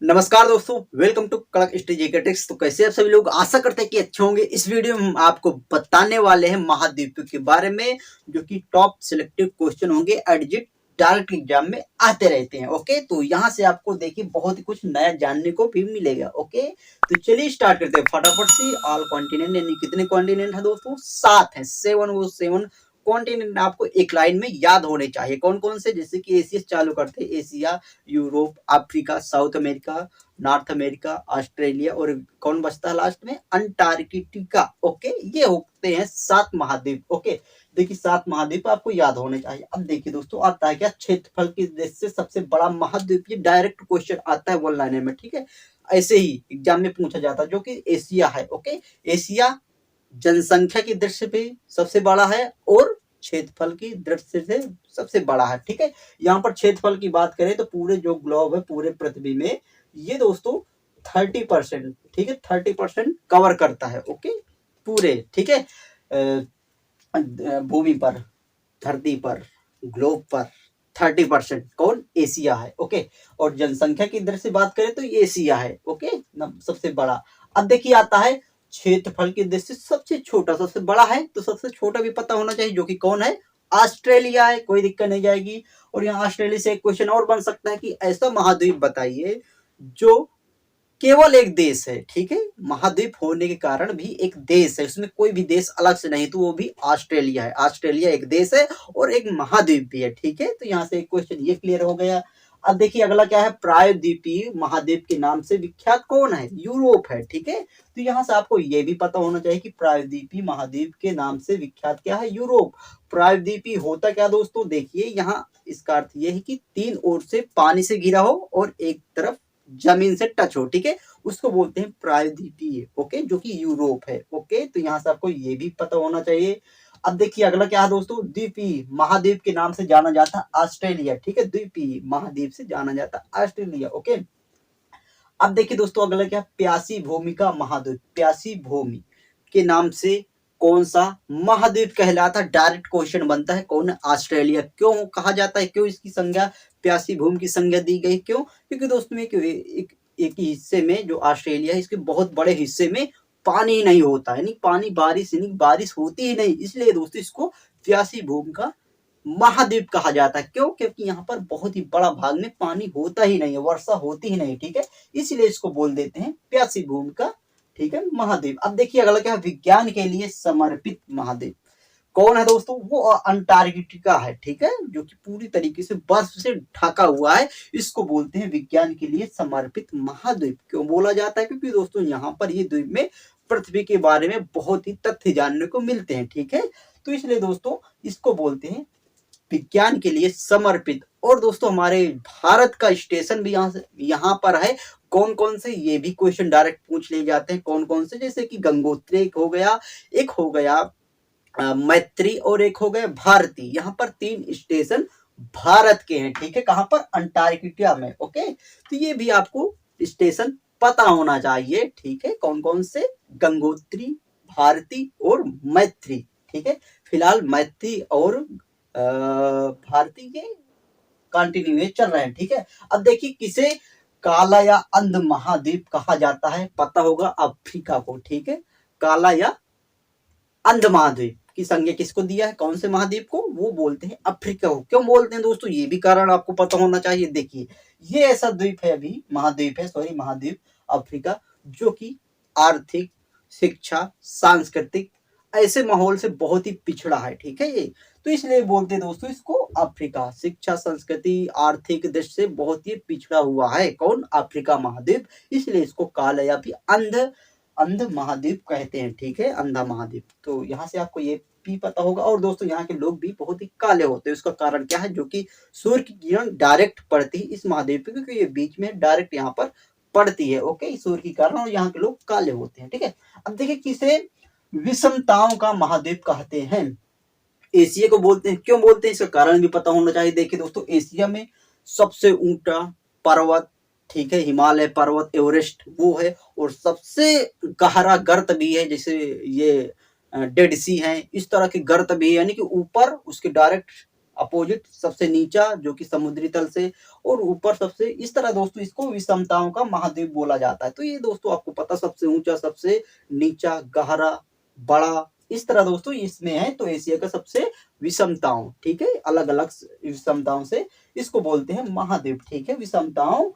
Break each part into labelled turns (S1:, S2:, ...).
S1: नमस्कार दोस्तों, welcome to कड़क स्टडी जीके ट्रिक्स। तो कैसे आप सभी लोग, आशा करते हैं कि अच्छे होंगे। इस वीडियो में हम आपको बताने वाले हैं महाद्वीपों के बारे में, जो कि टॉप सिलेक्टिव क्वेश्चन होंगे एडजिट डायरेक्ट एग्जाम में आते रहते हैं। ओके, तो यहाँ से आपको देखिए बहुत ही कुछ नया जानने को भी मिलेगा। ओके, तो चलिए स्टार्ट करते हैं फटाफट से। ऑल कॉन्टिनेंट यानी कितने कॉन्टिनेंट है दोस्तों? 7 है। 7 वो 7 कॉन्टिनेंट आपको एक लाइन में याद होने चाहिए। कौन कौन से? जैसे कि एशिया से चालू करते हैं, Asia, Europe, Africa, south America, north America, Australia, और कौन बचता है लास्ट में? अंटार्कटिका। ओके, ये होते हैं 7 महाद्वीप। ओके, देखिए 7 महाद्वीप आपको याद होने चाहिए। अब देखिए दोस्तों, आता है क्या? क्षेत्रफल की दृष्टि से सबसे बड़ा महाद्वीप। ये डायरेक्ट क्वेश्चन आता है वन लाइनर में, ठीक है। ऐसे ही एग्जाम में पूछा जाता है, जो कि एशिया है। ओके, एशिया जनसंख्या की दृष्टि से सबसे बड़ा है और क्षेत्रफल की दृष्टि से सबसे बड़ा है, ठीक है। यहाँ पर क्षेत्रफल की बात करें तो पूरे जो ग्लोब है, पूरे पृथ्वी में ये दोस्तों 30%, ठीक है, 30% कवर करता है। ओके, पूरे, ठीक है, भूमि पर, धरती पर, ग्लोब पर 30% कौन? एशिया है। ओके, और जनसंख्या की दृष्टि से बात करें तो ये एशिया है। ओके, सबसे बड़ा। अब देखिए आता है क्षेत्रफल की दृष्टि से सबसे छोटा। सबसे बड़ा है तो सबसे छोटा भी पता होना चाहिए, जो कि कौन है? ऑस्ट्रेलिया है। कोई दिक्कत नहीं जाएगी। और यहाँ ऑस्ट्रेलिया से एक क्वेश्चन और बन सकता है कि ऐसा महाद्वीप बताइए जो केवल एक देश है, ठीक है। महाद्वीप होने के कारण भी एक देश है, उसमें कोई भी देश अलग से नहीं, तो वो भी ऑस्ट्रेलिया है। ऑस्ट्रेलिया एक देश है और एक महाद्वीप भी है, ठीक है। तो यहाँ से एक क्वेश्चन ये क्लियर हो गया। अब देखिए अगला क्या है? प्रायद्वीपीय महाद्वीप के नाम से विख्यात कौन है? यूरोप है, ठीक है। तो यहाँ से आपको ये भी पता होना चाहिए कि प्रायद्वीपीय महाद्वीप के नाम से विख्यात क्या है? यूरोप। प्रायद्वीपीय होता क्या दोस्तों? देखिए यहाँ इसका अर्थ ये है कि 3 ओर से पानी से घिरा हो और एक तरफ जमीन से टच हो, ठीक है, उसको बोलते हैं प्रायद्वीपीय। ओके, जो कि यूरोप है। ओके, तो यहाँ से आपको ये भी पता होना चाहिए। अब देखिए अगला क्या है दोस्तों? द्वीपीय महाद्वीप के नाम से जाना जाता है ऑस्ट्रेलिया, ठीक है। द्वीपीय महाद्वीप से जाना जाता है ऑस्ट्रेलिया। ओके, अब देखिए दोस्तों अगला क्या? प्यासी भूमि का महाद्वीप। प्यासी भूमि के नाम से कौन सा महाद्वीप कहलाता है? डायरेक्ट क्वेश्चन बनता है। कौन है? ऑस्ट्रेलिया। क्यों कहा जाता है? क्यों इसकी संज्ञा प्यासी भूमि की संज्ञा दी गई? क्यों? क्योंकि दोस्तों एक ही हिस्से में जो ऑस्ट्रेलिया है, इसके बहुत बड़े हिस्से में पानी नहीं होता, यानी पानी बारिश यानी बारिश होती ही नहीं, इसलिए दोस्तों इसको प्यासी भूमि का महाद्वीप कहा जाता है। क्यों? क्योंकि यहाँ पर बहुत ही बड़ा भाग में पानी होता ही नहीं है, वर्षा होती ही नहीं, ठीक है। इसलिए इसको बोल देते हैं प्यासी भूमि का, ठीक है, महाद्वीप। अब देखिए अगला क्या है? विज्ञान के लिए समर्पित महाद्वीप कौन है दोस्तों? वो अंटार्कटिका है, ठीक है, जो कि पूरी तरीके से बर्फ से ढका हुआ है। इसको बोलते हैं विज्ञान के लिए समर्पित महाद्वीप। क्यों बोला जाता है? क्योंकि दोस्तों यहाँ पर ये द्वीप में पृथ्वी के बारे में बहुत ही तथ्य जानने को मिलते हैं, ठीक है। तो इसलिए दोस्तों इसको बोलते हैं विज्ञान के लिए समर्पित। और दोस्तों हमारे भारत का स्टेशन भी यहाँ पर है। कौन कौन से? ये भी क्वेश्चन डायरेक्ट पूछ ले जाते हैं। कौन कौन से? जैसे कि गंगोत्री एक हो गया, एक हो गया मैत्री, और एक हो गया भारती। यहाँ पर 3 स्टेशन भारत के हैं, ठीक है। कहाँ पर? अंटार्कटिका में। ओके, तो ये भी आपको स्टेशन पता होना चाहिए, ठीक है। कौन कौन से? गंगोत्री, भारती और मैत्री, ठीक है। फिलहाल मैत्री और भारती के कंटिन्यू चल रहे हैं, ठीक है। अब देखिए किसे काला या अंध महाद्वीप कहा जाता है? पता होगा, अफ्रीका को, ठीक है। काला या अंध महाद्वीप की संज्ञा किसको दिया है? कौन से महाद्वीप को? वो बोलते हैं अफ्रीका को। क्यों बोलते हैं दोस्तों? ये भी कारण आपको पता होना चाहिए। देखिए ये ऐसा द्वीप है, अभी महाद्वीप है, सॉरी महाद्वीप अफ्रीका, जो कि आर्थिक, शिक्षा, सांस्कृतिक ऐसे माहौल से बहुत ही पिछड़ा है, ठीक है ये। तो इसलिए बोलते हैं दोस्तों इसको अफ्रीका। शिक्षा, संस्कृति, आर्थिक दृष्टि से बहुत ही पिछड़ा हुआ है। कौन? अफ्रीका महाद्वीप। इसलिए इसको काला या भी अंध महाद्वीप कहते हैं, ठीक है, अंधा महाद्वीप। तो यहाँ से आपको ये भी पता होगा। और दोस्तों यहाँ के लोग भी बहुत ही काले होते हैं। उसका कारण क्या है? जो कि सूर्य की किरण डायरेक्ट पड़ती है इस महाद्वीप पे, क्योंकि ये बीच में डायरेक्ट यहाँ पर पड़ती है। ओके, सूर्य के कारण, और यहाँ के लोग काले होते हैं, ठीक है। अब देखिए किसे विषमताओं का महाद्वीप कहते हैं? एशिया को बोलते हैं। क्यों बोलते हैं? इसका कारण भी पता होना चाहिए। देखिए दोस्तों एशिया में सबसे ऊंचा पर्वत, ठीक है, हिमालय पर्वत, एवरेस्ट वो है। और सबसे गहरा गर्त भी है, जैसे ये डेड सी है, इस तरह के गर्त भी है, यानी कि ऊपर उसके डायरेक्ट अपोजिट सबसे नीचा जो कि समुद्री तल से, और ऊपर सबसे, इस तरह दोस्तों इसको विषमताओं का महाद्वीप बोला जाता है। तो ये दोस्तों आपको पता, सबसे ऊंचा, सबसे नीचा, गहरा, बड़ा, इस तरह दोस्तों इसमें है। तो एशिया का सबसे विषमताओं, ठीक है, अलग अलग विषमताओं से इसको बोलते हैं महाद्वीप, ठीक है, विषमताओं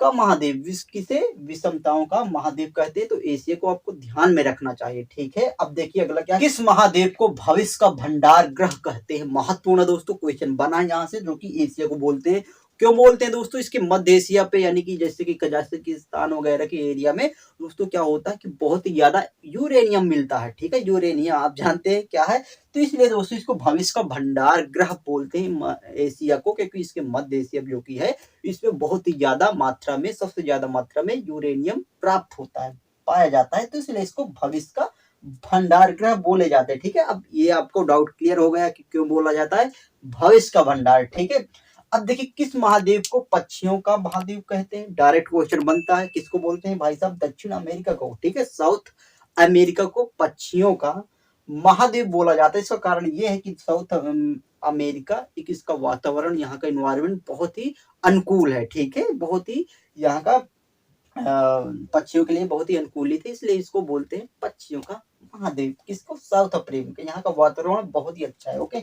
S1: का महाद्वीप। किसे विषमताओं का महाद्वीप कहते हैं, तो एशिया को आपको ध्यान में रखना चाहिए, ठीक है। अब देखिए अगला क्या है, किस महाद्वीप को भविष्य का भंडार गृह कहते हैं। महत्वपूर्ण दोस्तों क्वेश्चन बना है यहाँ से, जो कि एशिया को बोलते हैं। क्यों बोलते हैं दोस्तों, इसके मध्य एशिया पे, यानी कि जैसे कि कजाकिस्तान वगैरह के एरिया में दोस्तों क्या होता है कि बहुत ही ज्यादा यूरेनियम मिलता है, ठीक है। यूरेनियम आप जानते हैं क्या है, तो इसलिए दोस्तों इसको भविष्य का भंडार गृह बोलते हैं एशिया को, क्योंकि इसके मध्य एशिया जो की है इसमें बहुत ही ज्यादा मात्रा में, सबसे ज्यादा मात्रा में यूरेनियम प्राप्त होता है, पाया जाता है। तो इसलिए इसको भविष्य का भंडार गृह बोले जाते हैं, ठीक है। अब ये आपको डाउट क्लियर हो गया कि क्यों बोला जाता है भविष्य का भंडार, ठीक है। अब देखिए किस महाद्वीप को पक्षियों का महाद्वीप कहते हैं। डायरेक्ट क्वेश्चन बनता है, किसको बोलते हैं भाई साहब, दक्षिण अमेरिका को, ठीक है। साउथ अमेरिका को पक्षियों का महाद्वीप बोला जाता है। इसका कारण ये है कि साउथ अमेरिका, एक इसका वातावरण, यहाँ का एनवायरनमेंट बहुत ही अनुकूल है, ठीक है, बहुत ही यहाँ का पक्षियों के लिए बहुत ही अनुकूलित है, इसलिए इसको बोलते हैं पक्षियों का महाद्वीप। किसको, साउथ अफ्रीका, यहाँ का वातावरण बहुत ही अच्छा है, ओके।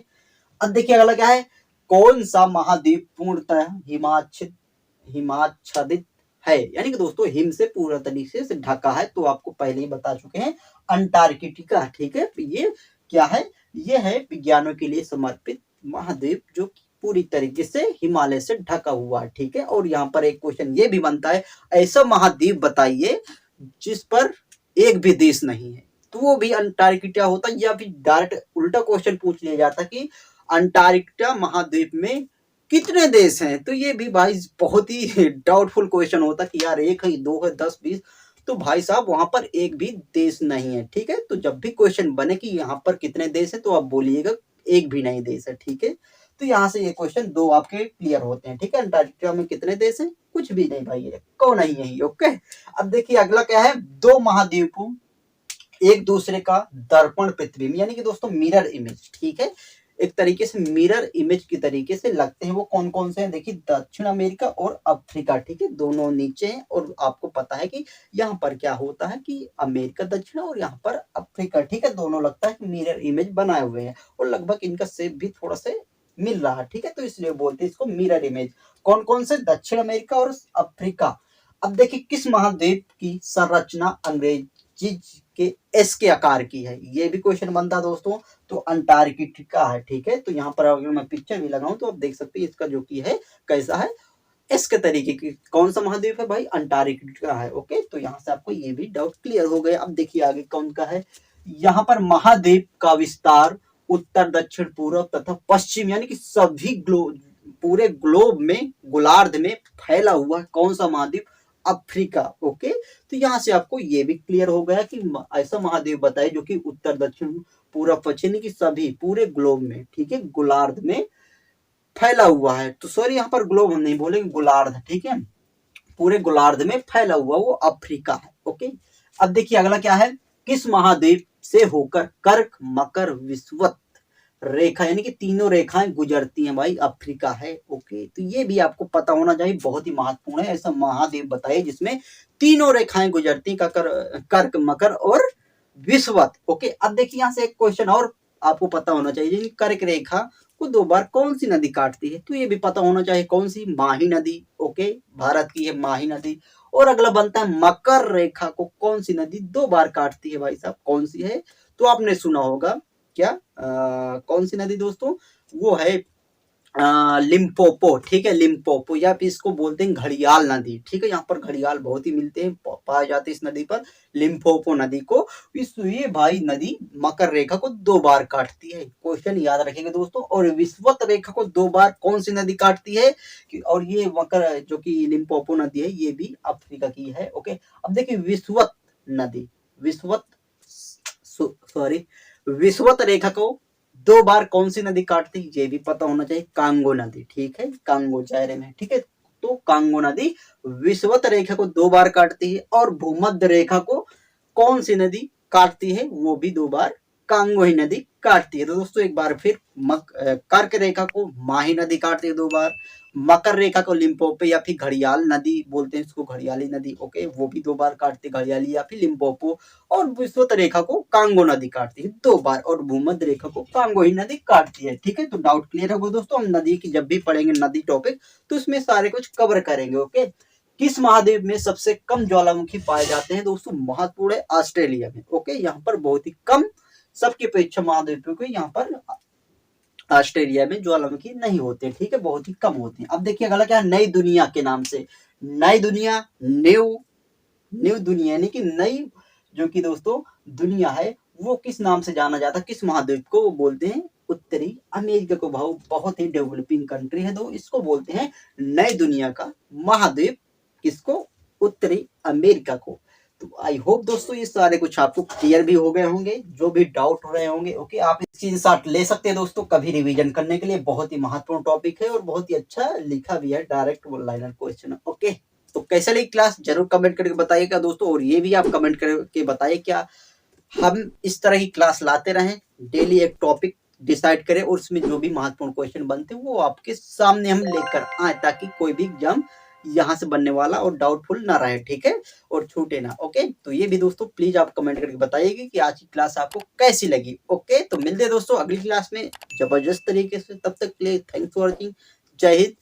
S1: अब देखिए अगला क्या है, कौन सा महाद्वीप पूर्णतः हिमाच्छादित है, यानी कि दोस्तों हिम से पूरा तरीके से ढका है। तो आपको पहले ही बता चुके हैं, अंटार्कटिका, ठीक है। ये क्या है, ये है विज्ञानों के लिए समर्पित महाद्वीप, जो पूरी तरीके से हिमालय से ढका हुआ है, ठीक है। और यहाँ पर एक क्वेश्चन ये भी बनता है, ऐसा महाद्वीप बताइए जिस पर एक भी देश नहीं है, तो वो भी अंटार्कटिका होता है। या फिर डायरेक्ट उल्टा क्वेश्चन पूछ लिया जाता कि अंटार्कटिका महाद्वीप में कितने देश हैं, तो ये भी भाई बहुत ही डाउटफुल क्वेश्चन होता कि यार एक है, दो है, 10, 20, तो भाई साहब वहां पर एक भी देश नहीं है, ठीक है। तो जब भी क्वेश्चन बने कि यहाँ पर कितने देश है, तो आप बोलिएगा एक भी नहीं देश है, ठीक है। तो यहाँ से ये क्वेश्चन दो आपके क्लियर होते हैं, ठीक है। अंटार्कटिका में कितने देश हैं, कुछ भी नहीं भाई, है कौन नहीं है, ओके। अब देखिए अगला क्या है, दो महाद्वीपों एक दूसरे का दर्पण पृथ्वी में, यानी कि दोस्तों मिरर इमेज, ठीक है, एक तरीके से मिरर इमेज की तरीके से लगते हैं। वो कौन कौन से हैं, देखिए दक्षिण अमेरिका और अफ्रीका, ठीक है, दोनों नीचे हैं। और आपको पता है कि यहाँ पर क्या होता है कि अमेरिका दक्षिण और यहाँ पर अफ्रीका, ठीक है, दोनों लगता है कि मिरर इमेज बनाए हुए हैं, और लगभग इनका शेप भी थोड़ा से मिल रहा है, ठीक है। तो इसलिए बोलते हैं इसको मिरर इमेज। कौन कौन से, दक्षिण अमेरिका और अफ्रीका। अब देखिए किस महाद्वीप की संरचना अंग्रेजी के एस के आकार की है, ये भी क्वेश्चन बनता है दोस्तों। तो अंटार्कटिका है, ठीक है। तो यहाँ पर अगर मैं पिक्चर भी लगाऊं तो आप देख सकते हैं इसका जो की है कैसा है, एस के तरीके की। कौन सा महाद्वीप है भाई, अंटार्कटिका है, ओके। तो यहाँ से आपको ये भी डाउट क्लियर हो गया। अब देखिए आगे कौन का है, यहाँ पर महाद्वीप का विस्तार उत्तर, दक्षिण, पूर्व तथा पश्चिम, यानी कि सभी पूरे ग्लोब में, गोलार्ध में फैला हुआ कौन सा महाद्वीप, अफ्रीका, ओके। तो यहाँ से आपको ये भी क्लियर हो गया कि ऐसा महाद्वीप बताए जो कि उत्तर, दक्षिण, पूर्व, पश्चिम की सभी पूरे ग्लोब में, ठीक है, गोलार्ध में फैला हुआ है। तो सॉरी यहाँ पर ग्लोब हम नहीं बोलेंगे, गोलार्ध, ठीक है, पूरे गोलार्ध में फैला हुआ वो अफ्रीका है, ओके। अब देखिए अगला क्या है, किस महाद्वीप से होकर कर्क, मकर, विषुवत रेखा, यानी कि तीनों रेखाएं गुजरती हैं भाई, अफ्रीका है, ओके। तो ये भी आपको पता होना चाहिए, बहुत ही महत्वपूर्ण है। ऐसा महाद्वीप बताइए जिसमें तीनों रेखाएं गुजरती, कर्क, मकर और विषुवत, ओके। अब देखिए यहाँ से एक क्वेश्चन और आपको पता होना चाहिए, कर्क रेखा को दो बार कौन सी नदी काटती है, तो ये भी पता होना चाहिए कौन सी, माही नदी, ओके, भारत की है माही नदी। और अगला बनता है मकर रेखा को कौन सी नदी दो बार काटती है भाई साहब, कौन सी है, तो आपने सुना होगा क्या, कौन सी नदी दोस्तों, वो है लिम्पोपो, ठीक है, लिम्पोपो, या फिर इसको बोलते हैं घड़ियाल नदी, ठीक है। यहाँ पर घड़ियाल बहुत ही मिलते हैं, पाए जाते हैं इस नदी पर, लिम्पोपो नदी को। ये भाई नदी मकर रेखा को दो बार काटती है, क्वेश्चन याद रखेंगे दोस्तों। और विषुवत रेखा को दो बार कौन सी नदी काटती है, और ये मकर जो कि लिम्पोपो नदी है, ये भी अफ्रीका की है, ओके। अब देखिए विषुवत नदी, विषुवत रेखा को दो बार कौन सी नदी काटती है, ये भी पता होना चाहिए, कांगो नदी, ठीक है, कांगो दायरे में, ठीक है। तो कांगो नदी विषुवत रेखा को दो बार काटती है। और भूमध्य रेखा को कौन सी नदी काटती है, वो भी दो बार कांगो ही नदी काटती है। तो दोस्तों एक बार फिर कर्क रेखा को माही नदी काटती है 2 बार, मकर रेखा को लिम्पोपो या फिर घड़ियाल नदी बोलते हैं इसको, घड़ियाली नदी, ओके, वो भी 2 बार काटती है, घड़ियाली या फिर लिम्पोपो। और विषुवत रेखा को कांगो नदी काटती है 2 बार, और भूमध्य रेखा को कांगो ही नदी काटती है। ठीक है, तो डाउट क्लियर होगा दोस्तों। हम नदी की जब भी पढ़ेंगे नदी टॉपिक तो उसमें सारे कुछ कवर करेंगे। ओके, किस महाद्वीप में सबसे कम ज्वालामुखी पाए जाते हैं दोस्तों? महत्वपूर्ण है ऑस्ट्रेलिया में। ओके, यहाँ पर बहुत ही कम, सबकी अपेक्षा महाद्वीपों के यहाँ पर ऑस्ट्रेलिया में ज्वालामुखी नहीं होते। ठीक है, बहुत ही कम होते हैं। अब देखिए अगला क्या है, नई दुनिया के नाम से। नई दुनिया, न्यू न्यू दुनिया यानी कि नई जो कि दोस्तों दुनिया है, वो किस नाम से जाना जाता है, किस महाद्वीप को? वो बोलते हैं उत्तरी अमेरिका को। बहुत ही डेवलपिंग कंट्री है, तो इसको बोलते हैं नई दुनिया का महाद्वीप। किसको? उत्तरी अमेरिका को। तो आई होप दोस्तों ये सारे कुछ आपको क्लियर भी हो गए होंगे, जो भी डाउट हो रहे होंगे। ओके, आप इसकी साथ ले सकते हैं दोस्तों कभी रिवीजन करने के लिए। बहुत ही महत्वपूर्ण टॉपिक है और बहुत ही अच्छा लिखा भी है, direct one liner question. Okay, तो कैसा लगी क्लास जरूर कमेंट करके बताइएगा दोस्तों, और ये भी आप कमेंट करके बताइए क्या हम इस तरह की क्लास लाते रहें, डेली एक टॉपिक डिसाइड करें और उसमें जो भी महत्वपूर्ण क्वेश्चन बनते हैं वो आपके सामने हम लेकर आए, ताकि कोई भी एग्जाम यहाँ से बनने वाला और डाउटफुल ना रहे। ठीक है, और छूटे ना। ओके, तो ये भी दोस्तों प्लीज आप कमेंट करके बताइएगा कि आज की क्लास आपको कैसी लगी। ओके, तो मिलते हैं दोस्तों अगली क्लास में जबरदस्त तरीके से। तब तक के लिए थैंक्स फॉर वॉचिंग। जय हिंद,